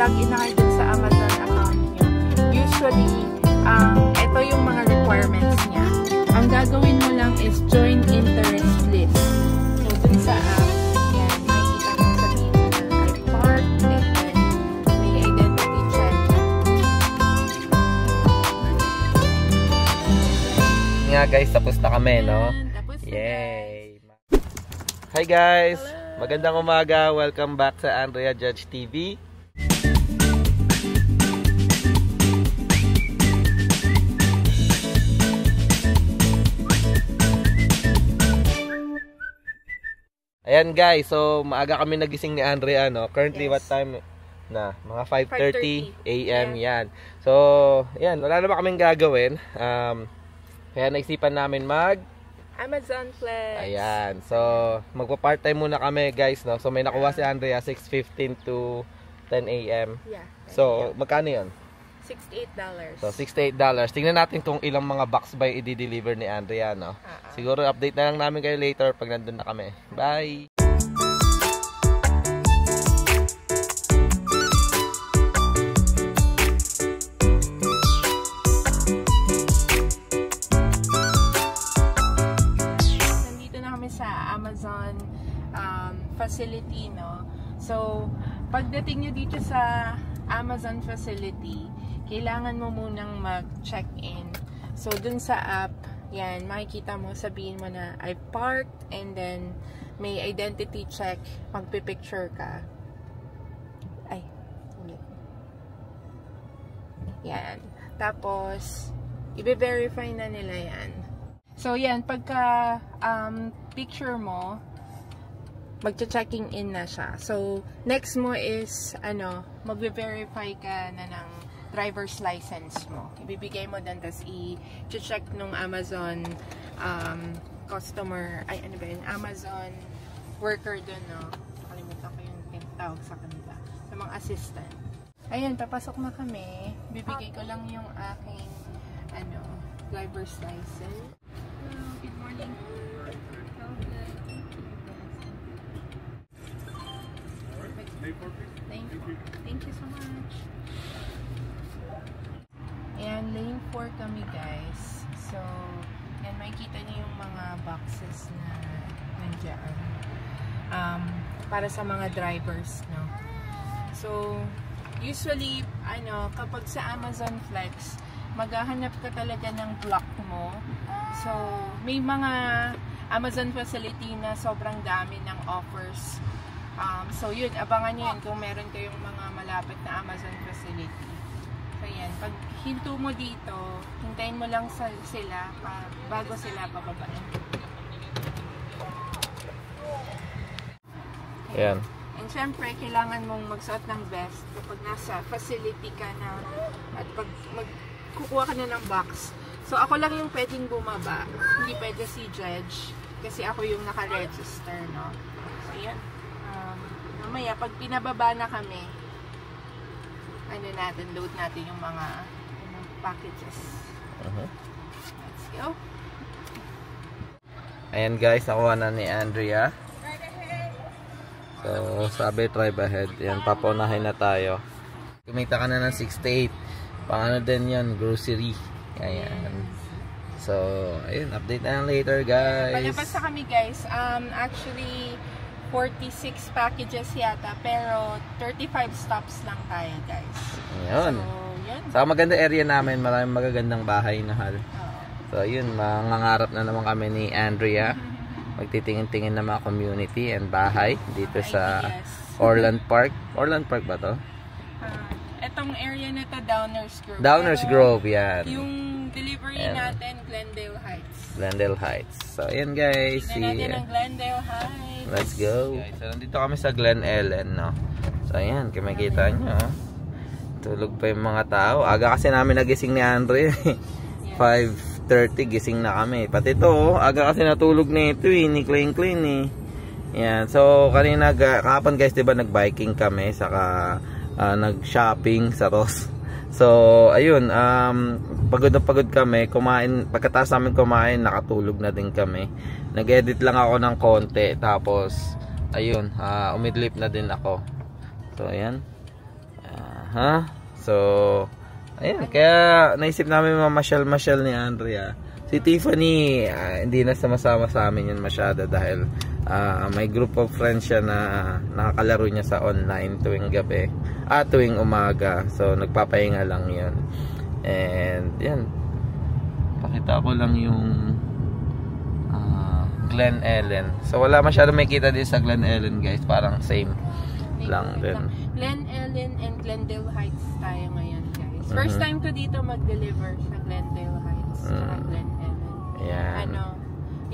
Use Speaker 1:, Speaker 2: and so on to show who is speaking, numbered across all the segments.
Speaker 1: mag-login na kayo dun sa Amazon account nyo, usually, ito yung mga requirements niya. Ang gagawin mo lang is join interest list. So, dun sa app, yan, makikita mo sabihin na I park, and then may identity check.
Speaker 2: Nga guys, tapos na kami, no?
Speaker 1: Tapos na,
Speaker 2: yay! Hi guys!
Speaker 1: Hello.
Speaker 2: Magandang umaga! Welcome back sa Andrea Judge TV. Ayan guys, so maaga kami nagising ni Andrea, no? Currently, yes. What time na? Mga 5:30 AM, yan. So, yan, wala naman kaming gagawin. Kaya naisipan namin
Speaker 1: Amazon Flex.
Speaker 2: Ayan. So, magpa-part-time muna kami, guys, no? So, may nakuha si Andrea 6:15 to 10 AM.
Speaker 1: Yeah.
Speaker 2: So, magkano 'yon?
Speaker 1: $68.
Speaker 2: So, $68. Tingnan natin kung ilang mga box ba i-deliver ni Andrea, no? Siguro update na lang namin kayo later pag nandun na kami. Bye!
Speaker 1: Nandito na kami sa Amazon facility, no? So, pagdating nyo dito sa Amazon facility, kailangan mo munang mag-check-in. So, dun sa app, yan, makikita mo, sabihin mo na, I parked, and then, may identity check, magpipicture ka. Ay, ulit. Yan. Tapos, i-verify na nila yan. So, yan, pagka picture mo, magcha-checking in na siya. So, next mo is, magbe-verify ka na ng driver's license mo. Ibibigay mo doon, tapos i-check nung Amazon customer, Amazon worker doon, no? Nakalimutan ko yung tawag sa kanila. Sa mga assistant. Ayan, papasok na kami. Bibigay ko lang yung aking, driver's license. Hello, good morning. Thank you so much. Ayan, lane 4 kami guys. So, yan, makikita niyo yung mga boxes na nandiyan. Para sa mga drivers, no? So, usually, kapag sa Amazon Flex, maghahanap ka talaga ng block mo. So, may mga Amazon facility na sobrang dami ng offers. So, yun, abangan nyo yun kung meron kayong mga malapit na Amazon facility. So, yan. Pag hinto mo dito, hintayin mo lang sila bago sila pababain.
Speaker 2: Ayan.
Speaker 1: And syempre, kailangan mong magsuot ng vest kapag nasa facility ka na at pag kukuha ka na ng box. So, ako lang yung pwedeng bumaba. Hindi pwede si Judge kasi ako yung naka-register, no? So, yan. Mamaya, pag pinababa na kami, load natin yung mga packages. Let's go.
Speaker 2: Ayan guys, nakuha na ni Andrea. So, sabi drive ahead. Ayan, papaunahin na tayo. Kumita ka na ng 68. Paano din yan? Grocery. Ayan. So, ayun, update na lang later guys.
Speaker 1: Palabas na kami guys. Actually, 46 packages yata, pero 35 stops lang tayo guys.
Speaker 2: Ayun.
Speaker 1: So, yun.
Speaker 2: Sa maganda area namin, maraming magagandang bahay na hal. So, yun, mangangarap na naman kami ni Andrea. Magtitingin-tingin na mga community and bahay dito sa Orland Park. Orland Park ba to?
Speaker 1: Etong area na to, Downers Grove.
Speaker 2: Downers Grove, yan.
Speaker 1: Yung delivery natin, Glendale Heights.
Speaker 2: Glendale Heights. So, ayan guys.
Speaker 1: Tingnan natin ang Glendale Heights.
Speaker 2: Let's go. Guys, so, nandito kami sa Glen Ellen, no? So, ayan, makikita nyo. Tulog pa yung mga tao. Aga kasi namin nagising ni Andre. 5:30 gising na kami. Pati ito, aga kasi natulog nito ni Clean Yan. So, kanina, kahapon guys, diba, nag-biking kami, saka nag-shopping sa Ross. So, ayun, pagod na pagod kami, kumain, pagkatapos namin kumain, nakatulog na din kami. Nag-edit lang ako ng konti, tapos, ayun, umidlip na din ako. So, ayan. Ha? So, ayan. Kaya naisip namin mamasyal-masyal ni Andrea. Si Tiffany, hindi na sumasama sa amin yun masyado dahil may group of friends siya na nakakalaro niya sa online tuwing gabi at tuwing umaga. So, nagpapahinga lang yun. And, yan. Pakita ko lang yung Glen Ellen. So, wala masyado may kita din sa Glen Ellen, guys. Parang same lang din.
Speaker 1: Glen Ellen and Glendale Heights tayo ngayon, guys. First time ko dito mag-deliver sa Glendale Heights at Glen Ellen.
Speaker 2: Yan.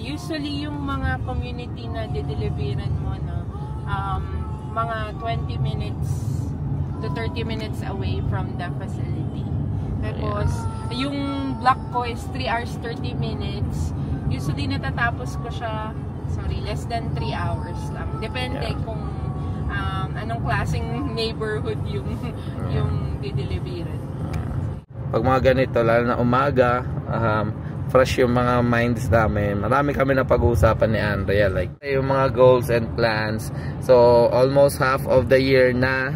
Speaker 1: Usually yung mga community na dideliveran mo, no, mga 20 minutes to 30 minutes away from the facility. Tapos, yung block ko is 3 hours 30 minutes. Usually natatapos ko siya, less than 3 hours lang. Depende kung anong klaseng neighborhood yung dideliveran.
Speaker 2: Pag mga ganito, lalo na umaga, fresh yung mga minds namin. Marami kami na pag-uusapan ni Andrea, like yung mga goals and plans. So almost half of the year na,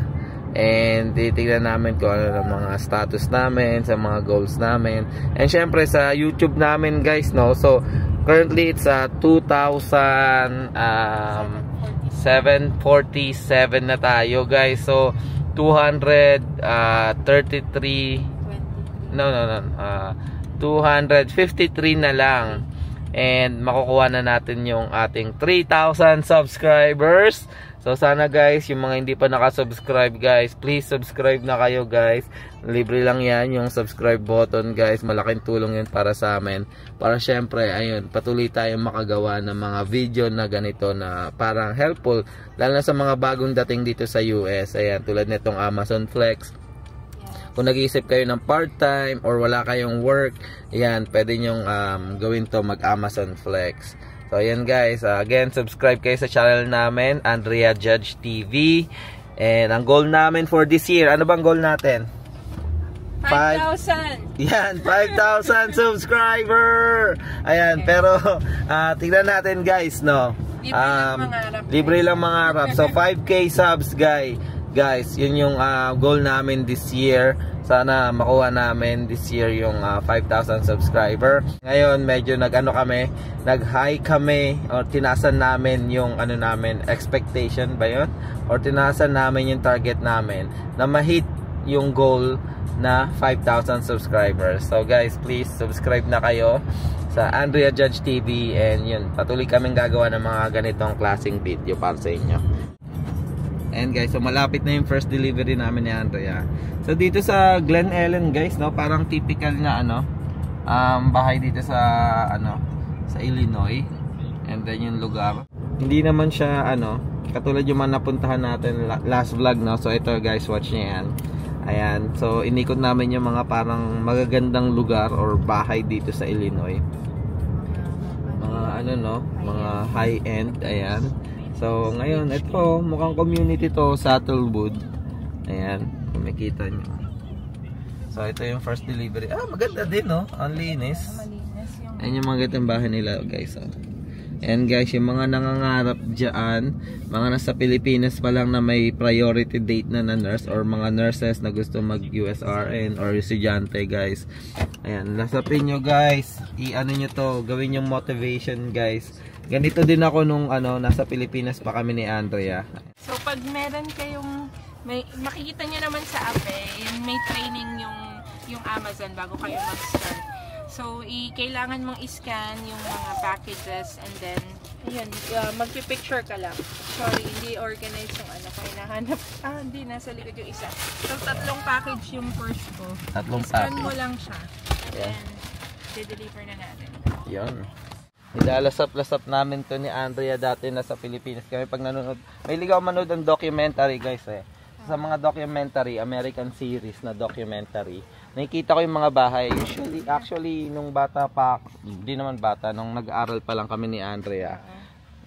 Speaker 2: and titignan namin kung ano ang mga status namin sa mga goals namin. And syempre sa YouTube namin, guys, no. So currently it's 2,747 na tayo, guys. So 253 na lang, and makukuha na natin yung ating 3,000 subscribers. So sana, guys, yung mga hindi pa nakasubscribe, guys, please subscribe na kayo, guys. Libre lang yan, yung subscribe button, guys. Malaking tulong yun para sa amin, para syempre, ayun, patuloy tayong makagawa ng mga video na ganito na parang helpful, lalo na sa mga bagong dating dito sa US. Ayan, tulad nitong Amazon Flex. Kung nag-iisip kayo ng part-time or wala kayong work, yan, pwede nyong gawin to, mag-Amazon Flex. So, ayan, guys. Again, subscribe kayo sa channel namin, Andrea Judge TV. And ang goal namin for this year, ano bang goal natin?
Speaker 1: 5,000!
Speaker 2: Yan, 5,000 subscriber! Ayan, pero tignan natin, guys, no? Libre lang mangarap. So, 5K subs, guys, yun yung goal namin this year. Sana makuha namin this year yung 5,000 subscriber. Ngayon medyo nag-high kami, or tinasan namin yung namin, expectation ba yun? Or tinasan namin yung target namin na ma-hit yung goal na 5,000 subscribers. So guys, please subscribe na kayo sa Andrea Judge TV, and yun, patuloy kaming gagawa ng mga ganitong klaseng video para sa inyo. And guys, so malapit na yung first delivery namin ni Andrea. So dito sa Glen Ellen, guys, no, parang typical na bahay dito sa sa Illinois. And then yung lugar, hindi naman siya katulad yung mga napuntahan natin last vlog, no. So ito, guys, watch niyo yan. Ayan, so inikot namin yung mga parang magagandang lugar or bahay dito sa Illinois. Mga mga high end, ayan. So, ngayon, ito, mukhang community to, Saddlewood. Ayan, kung makita nyo. So, ito yung first delivery. Maganda din, no? Ang linis. Ayan yung mga gandang bahay nila, guys. And guys, yung mga nangangarap dyan, mga nasa Pilipinas pa lang na may priority date na nurse, or mga nurses na gusto mag-USRN or estudyante, guys. Ayan, lasapin nyo, guys. Nyo to, gawin yung motivation, guys. Ganito din ako nung nasa Pilipinas pa kami ni Andrea.
Speaker 1: So pag meron kayong makikita niyo naman sa app, may training yung Amazon bago kayo mag-start. So kailangan mong i-scan yung mga packages, and then ayun, magpi-picture ka lang. Sorry, hindi organized yung hinahanap. Hindi, nasa likod yung isa. So 3 package yung first ko.
Speaker 2: 3 package.
Speaker 1: Scan mo lang siya. And then de-deliver na natin.
Speaker 2: Yun. Nilalasap-lasap namin to ni Andrea dati na sa Pilipinas kami pag nanonood. May ligaw manood ng documentary, guys, Sa mga documentary, American series na documentary, nakikita ko yung mga bahay. Actually, nung bata pa, hindi naman bata, nung nag-aaral pa lang kami ni Andrea,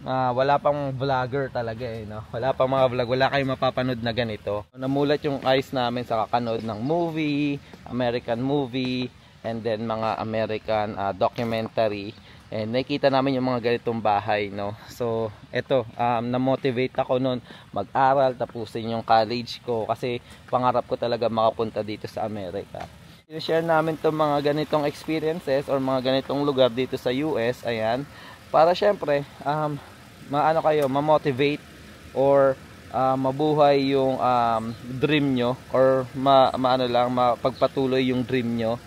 Speaker 2: wala pang vlogger talaga, no? Wala pang mga vlog, wala kayong mapapanood na ganito. Namulat yung eyes namin sa kakanood ng movie, American movie, and then mga American documentary. And nakita namin yung mga ganitong bahay, no. So eto, na-motivate ako noon mag-aral, tapusin yung college ko kasi pangarap ko talaga makapunta dito sa Amerika. I-share namin itong mga ganitong experiences or mga ganitong lugar dito sa US, ayan, para syempre maano kayo, ma-motivate or mabuhay yung dream nyo or mapagpatuloy yung dream nyo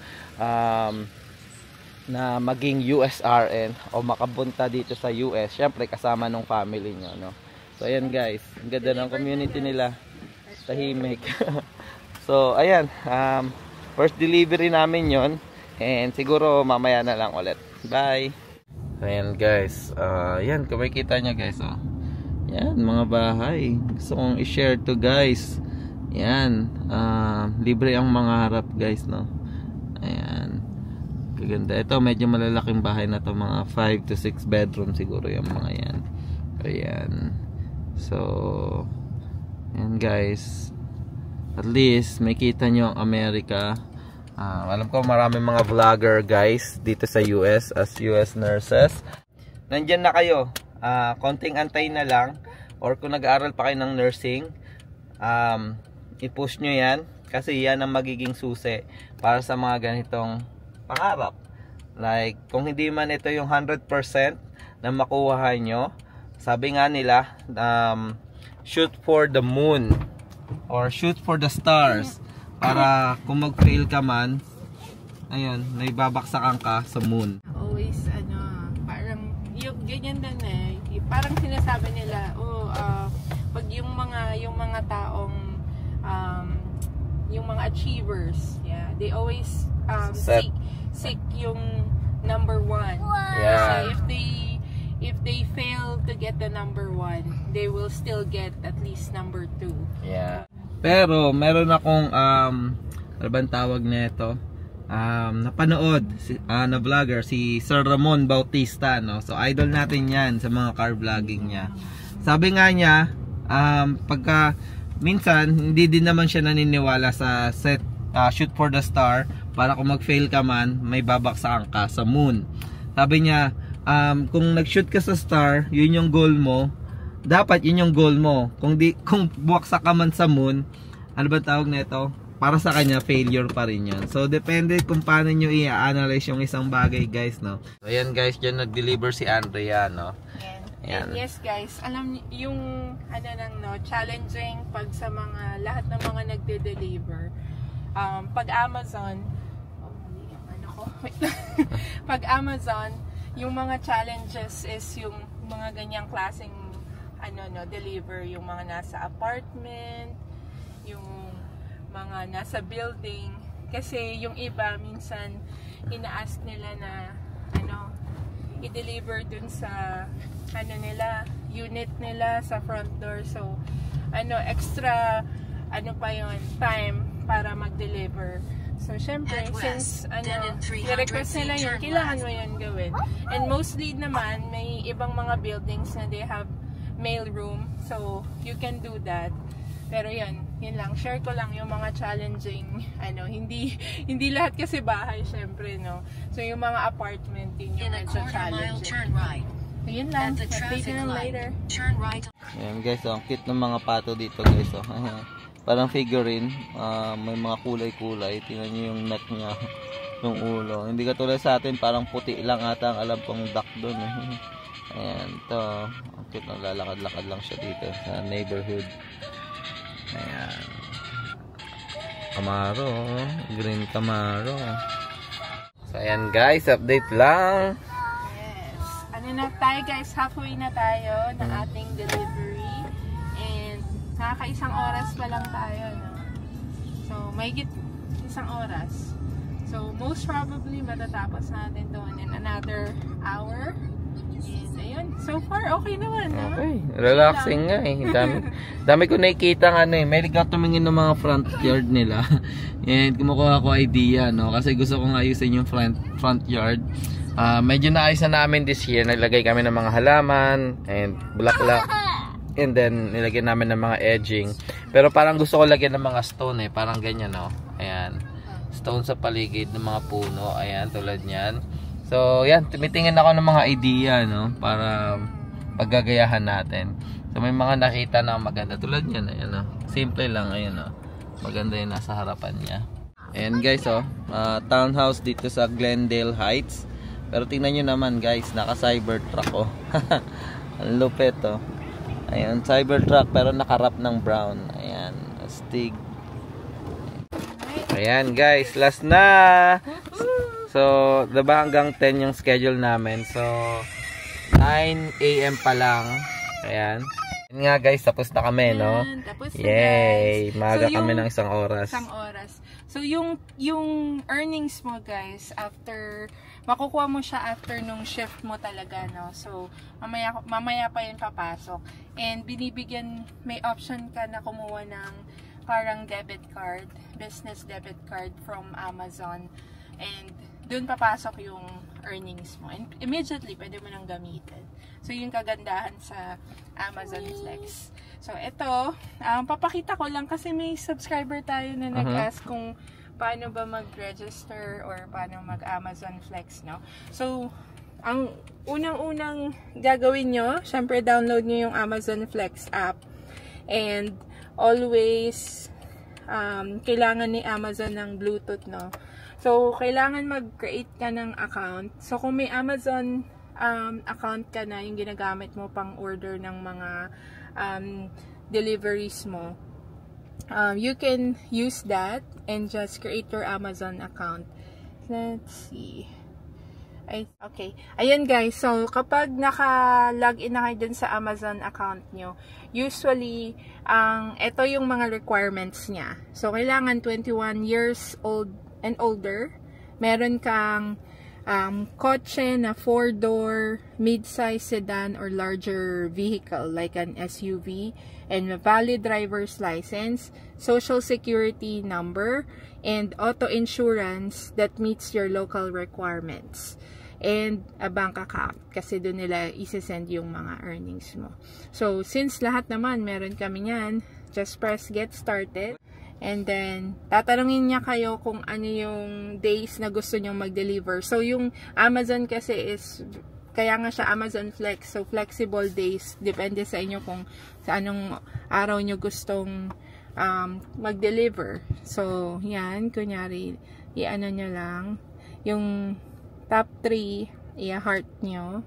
Speaker 2: na maging USRN o makapunta dito sa US, syempre kasama ng family nyo, no? So ayan guys, ang ganda ng community nila, tahimik. So ayan, first delivery namin yon, and siguro mamaya na lang ulit. Bye. Ayan guys, yan kung makikita nyo guys, oh. Yan mga bahay, gusto kong i-share to guys. Yan, libre ang mga harap guys, no? Ayan, kaganda. Ito medyo malalaking bahay na to, mga 5 to 6 bedroom siguro yung mga yan. Ayan, so yan guys, at least may kita nyo ang Amerika. Alam ko marami mga vlogger guys dito sa US as US nurses. Nandyan na kayo, konting antay na lang, or kung nag-aaral pa kayo ng nursing, i-push nyo yan kasi yan ang magiging susi para sa mga ganitong pangarap. Like kung hindi man ito yung 100% na makuha nyo, sabi nga nila, shoot for the moon or shoot for the stars, para kung mag-fail ka man, ayun, naibabaksakan ka sa moon.
Speaker 1: Always parang yung ganyan din parang sinasabi nila, pag yung mga taong yung mga achievers, yeah, they always seek yung number 1.
Speaker 2: Yeah.
Speaker 1: So if they fail to get the number 1, they will still get at least number 2.
Speaker 2: Yeah. Pero meron akong ano bang tawag nito? Napanood na vlogger, si Sir Ramon Bautista, no? So idol natin 'yan sa mga car vlogging niya. Sabi nga niya, pagka minsan hindi din naman siya naniniwala sa shoot for the star, para kung mag-fail ka man, may babaksakan ka sa moon. Sabi niya, kung nag-shoot ka sa star, yun yung goal mo, dapat yun yung goal mo. Kung buwaksak ka man sa moon, ano ba tawag nito? Para sa kanya, failure pa rin yun. So depende kung paano nyo i-analyze yung isang bagay guys, no? So ayan guys, dyan nag-deliver si Andrea, no?
Speaker 1: And yes guys, alam niyo yung challenging pag sa mga lahat ng mga nagde-deliver. Pag Amazon, pag Amazon, yung mga challenges is yung mga ganyang klaseng deliver, yung mga nasa apartment, yung mga nasa building, kasi yung iba minsan ina-ask nila na i-deliver dun sa unit nila sa front door. So extra pa yon, time para mag-deliver. So syempre since i-request nila yun, kailangan mo yun gawin. And mostly naman may ibang mga buildings na they have mail room, so you can do that. Pero yun lang, share ko lang yung mga challenging, hindi lahat kasi bahay syempre, no? So yung mga apartment din yung medyo challenging. So yun lang, update na later.
Speaker 2: Ayan guys, ang cute ng mga pato dito guys, oh. Parang figurine, may mga kulay-kulay. Tingnan nyo yung neck niya, yung ulo. Hindi katulad sa atin, parang puti lang ata ang alam kong duck doon. Ayan, ito, ang cute, lalakad-lakad lang siya dito sa neighborhood. Ayan, Camaro, green Camaro. So ayan guys, update lang.
Speaker 1: Yes, na tayo guys, halfway na tayo ng ating delivery, and nakaka-isang oras pa lang tayo, no? So mahigit isang oras. So most probably matatapos natin to in another hour. And ayun, so far okay naman, no?
Speaker 2: Okay, relaxing nga eh. Dami ko nakikita nga may ligaw tumingin ng mga front yard nila. And kumukuha ko idea, no? Kasi gusto kong ayusin yung front yard. Medyo naayos na namin this year. Naglagay kami ng mga halaman and bulaklak. And then nilagyan namin ng mga edging. Pero parang gusto ko lagyan ng mga stone eh. Parang ganyan, no? Ayan. Stone sa paligid ng mga puno. Ayan, tulad niyan. So, yan, tumitingin ako ng mga idea, no, para paggagayahan natin. So, may mga nakita na maganda. Tulad yan, ayan, no. Simple lang, ayan, no. Maganda yung nasa harapan niya. Ayan, guys, oh. Townhouse dito sa Glendale Heights. Pero tingnan nyo naman, guys, naka Cybertruck, oh. Ang lupit, oh. Ayan, Cybertruck, pero nakarap ng brown. Ayan, astig. Ayan, guys, last na. So, diba hanggang 10 yung schedule namin. So, 9 AM pa lang. Ayan. Ayan nga, guys, tapos na kami, no?
Speaker 1: Tapos na,
Speaker 2: yay!
Speaker 1: guys.
Speaker 2: Maaga
Speaker 1: So,
Speaker 2: kami ng isang oras.
Speaker 1: So, yung earnings mo, guys, after, makukuha mo siya after nung shift mo talaga, no? So, mamaya pa yun papasok. And, may option ka na kumuha ng parang debit card, business debit card from Amazon. And, doon papasok yung earnings mo. And immediately, pwede mo nang gamitin. So, yung kagandahan sa Amazon Flex. So, ito, papakita ko lang kasi may subscriber tayo na nag-ask kung paano ba mag-register or paano mag-Amazon Flex, no? So, ang unang-unang gagawin nyo, syempre download nyo yung Amazon Flex app. And, always, kailangan ni Amazon ng Bluetooth, no? So, kailangan mag-create ka ng account. So, kung may Amazon account ka na, yung ginagamit mo pang order ng mga deliveries mo, you can use that and just create your Amazon account. Let's see. Okay. Ayan, guys. So, kapag naka-login na kayo dun sa Amazon account nyo, usually, ito yung mga requirements niya. So, kailangan 21 years old and older. Meron kang kotse na 4-door, mid-size sedan or larger vehicle like an SUV, and a valid driver's license, social security number, and auto insurance that meets your local requirements. And a bank account kasi doon nila isi-send yung mga earnings mo. So, since lahat naman meron kami yan, just press get started. And then, tatanungin niya kayo kung ano yung days na gusto nyong mag-deliver. So, yung Amazon kasi is, kaya nga siya Amazon Flex. So, flexible days. Depende sa inyo kung sa anong araw nyo gustong mag-deliver. So, yan. Kunyari, i-ano nyo lang. Yung top 3, i-heart nyo.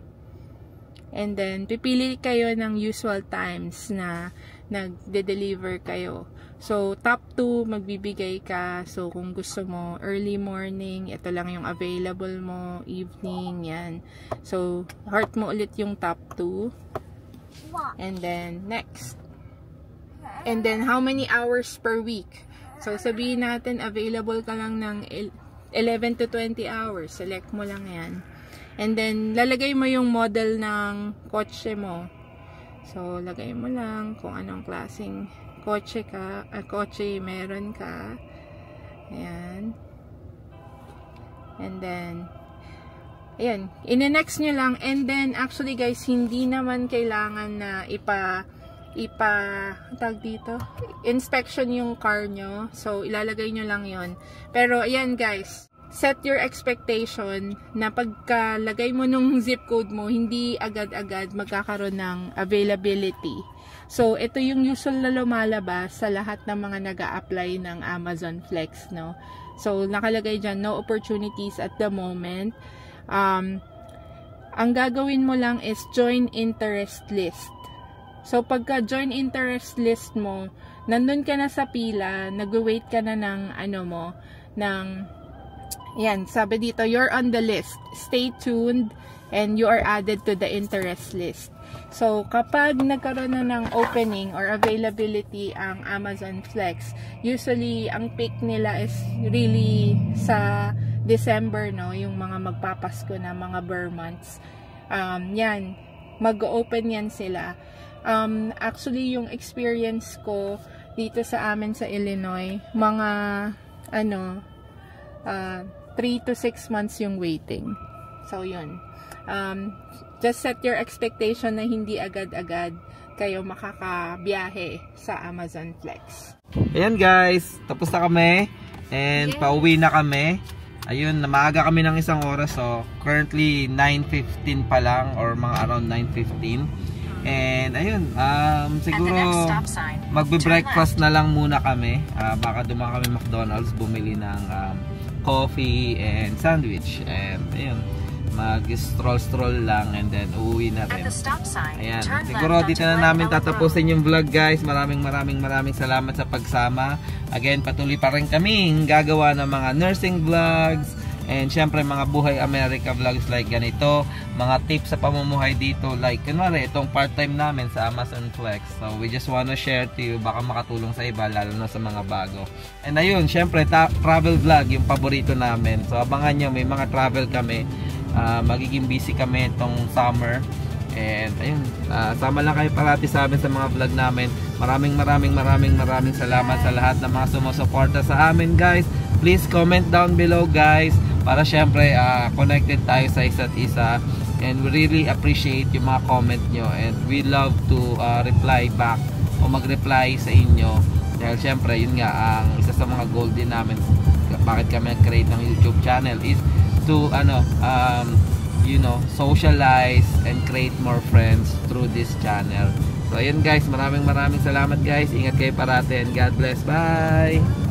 Speaker 1: And then, pipili kayo ng usual times na nagde-deliver kayo. So, top 2, magbibigay ka. So, kung gusto mo, early morning, ito lang yung available mo, evening, yan. So, heart mo ulit yung top 2. And then, next. And then, how many hours per week? So, sabihin natin, available ka lang ng 11 to 20 hours. Select mo lang yan. And then, lalagay mo yung model ng kotse mo. So, lagay mo lang kung anong klaseng kotse meron ka. Ayan. And then, ayan. Ine-next nyo lang. And then, actually guys, hindi naman kailangan na tag dito, inspection yung car nyo. So, ilalagay nyo lang yon. Pero, ayan guys, set your expectation na pagkalagay mo nung zip code mo, hindi agad-agad magkakaroon ng availability. So, ito yung usual na lumalabas sa lahat ng mga nag-a-apply ng Amazon Flex, no? So, nakalagay dyan, no opportunities at the moment. Ang gagawin mo lang is join interest list. So, pagka join interest list mo, nandun ka na sa pila, nag-wait ka na ng, yan, sabi dito, you're on the list. Stay tuned and you are added to the interest list. So, kapag nagkaroon na ng opening or availability ang Amazon Flex, usually, ang peak nila is really sa December, no? Yung mga magpapasko na mga Burr months. Yan, mag-open yan sila. Actually, yung experience ko dito sa amin sa Illinois, mga, 3 to 6 months yung waiting. So, yun. Just set your expectation na hindi agad-agad kayo makakabiyahe sa Amazon Flex.
Speaker 2: Ayan guys, tapos na kami. And pauwi na kami. Ayun, maaga kami ng isang oras. So, currently 9:15 pa lang or mga around 9:15. And ayun, siguro magbe-breakfast na lang muna kami. Baka dumaan kami McDonald's, bumili ng coffee and sandwich. And ayun, mag-stroll lang and then uuwi na rin. Ayan, siguro dito na namin tatapusin yung vlog guys. Maraming salamat sa pagsama. Again, patuloy pa rin kaming gagawa ng mga nursing vlogs. And syempre mga buhay America vlogs like ganito, mga tips sa pamumuhay dito like kunwari itong part-time namin sa Amazon Flex. So we just wanna share to you, baka makatulong sa iba lalo na sa mga bago. And ayun, syempre travel vlog yung paborito namin. So abangan nyo, may mga travel kami. Magiging busy kami itong summer. And ayun, sama lang kayo parati sa amin sa mga vlog namin. Maraming salamat sa lahat ng mga sumusuporta sa amin guys. Please comment down below guys, para syempre connected tayo sa isa't isa. And we really appreciate yung mga comment nyo. And we love to reply back o mag-reply sa inyo. Dahil syempre yun nga, ang isa sa mga goal din namin bakit kami nag-create ng YouTube channel is to you know, socialize and create more friends through this channel. So ayun guys, maraming salamat guys. Ingat kayo parati and God bless. Bye!